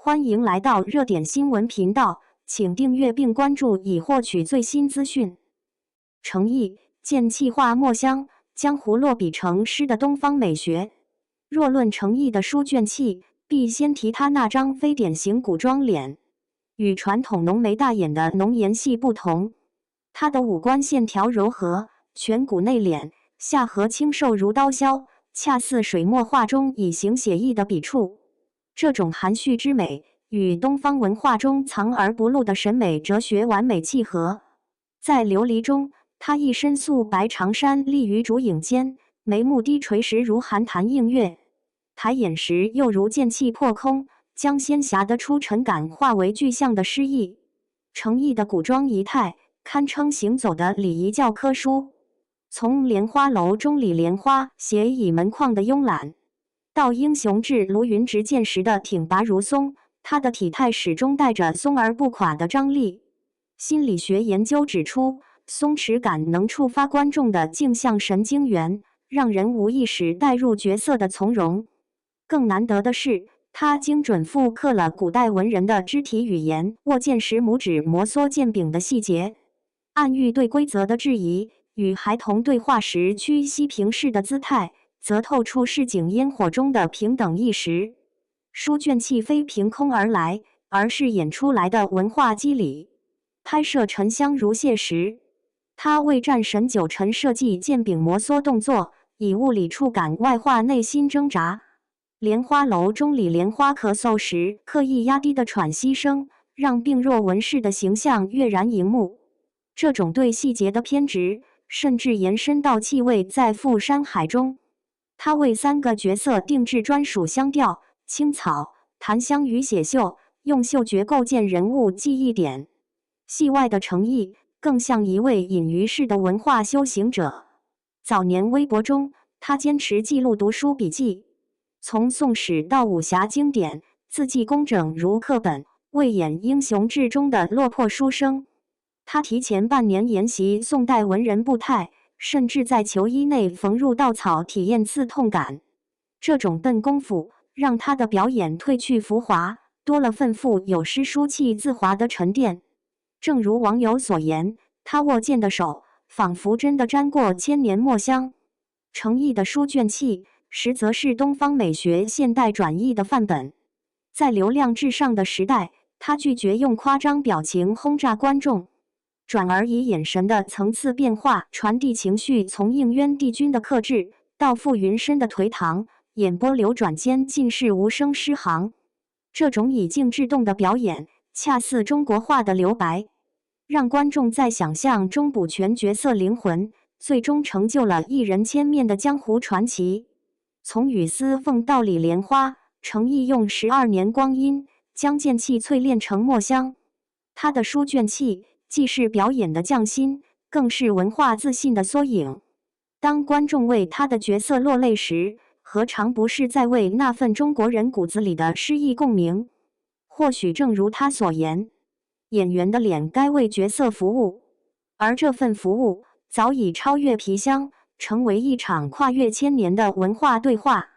欢迎来到热点新闻频道，请订阅并关注以获取最新资讯。诚意见气化墨香，江湖落笔成诗的东方美学。若论诚意的书卷气，必先提他那张非典型古装脸。与传统浓眉大眼的浓颜系不同，他的五官线条柔和，颧骨内敛，下颌清瘦如刀削，恰似水墨画中以形写意的笔触。这种含蓄之美，与东方文化中藏而不露的审美哲学完美契合。在琉璃中，他一身素白长衫立于烛影间，眉目低垂时如寒潭映月，抬眼时又如剑气破空，将仙侠的出尘感化为具象的诗意。诚意的古装仪态，堪称行走的礼仪教科书。从莲花楼中李莲花斜倚门框的慵懒，到英雄志卢云执剑时的挺拔如松，他的体态始终带着松而不垮的张力。心理学研究指出，松弛感能触发观众的镜像神经元，让人无意识带入角色的从容。更难得的是，他精准复刻了古代文人的肢体语言，握剑时拇指摩挲剑柄的细节，暗喻对规则的质疑；与孩童对话时屈膝平视的姿态，则透出市井烟火中的平等意识。书卷气非凭空而来，而是演出来的文化机理。拍摄沉香如屑时，他为战神九晨设计剑柄摩挲动作，以物理触感外化内心挣扎。莲花楼中李莲花咳嗽时刻意压低的喘息声，让病弱文士的形象跃然荧幕。这种对细节的偏执，甚至延伸到气味在赴山海中。他为3个角色定制专属香调：青草、檀香与血嗅，用嗅觉构建人物记忆点。戏外的诚意，更像一位隐于世的文化修行者。早年微博中，他坚持记录读书笔记，从宋史到武侠经典，字迹工整如课本，为演英雄志中的落魄书生。他提前半年研习宋代文人步态，甚至在球衣内缝入稻草体验刺痛感。这种笨功夫让他的表演褪去浮华，多了份富有诗书气自华的沉淀。正如网友所言，他握剑的手仿佛真的沾过千年墨香。诚意的书卷气，实则是东方美学现代转译的范本。在流量至上的时代，他拒绝用夸张表情轰炸观众，转而以眼神的层次变化传递情绪，从应渊帝君的克制到傅云深的颓唐，眼波流转间尽是无声诗行。这种以静制动的表演，恰似中国画的留白，让观众在想象中补全角色灵魂，最终成就了一人千面的江湖传奇。从雨丝凤到李莲花，诚意用12年光阴将剑气淬炼成墨香。他的书卷气既是表演的匠心，更是文化自信的缩影。当观众为他的角色落泪时，何尝不是在为那份中国人骨子里的诗意共鸣？或许正如他所言，演员的脸该为角色服务，而这份服务早已超越皮箱，成为一场跨越千年的文化对话。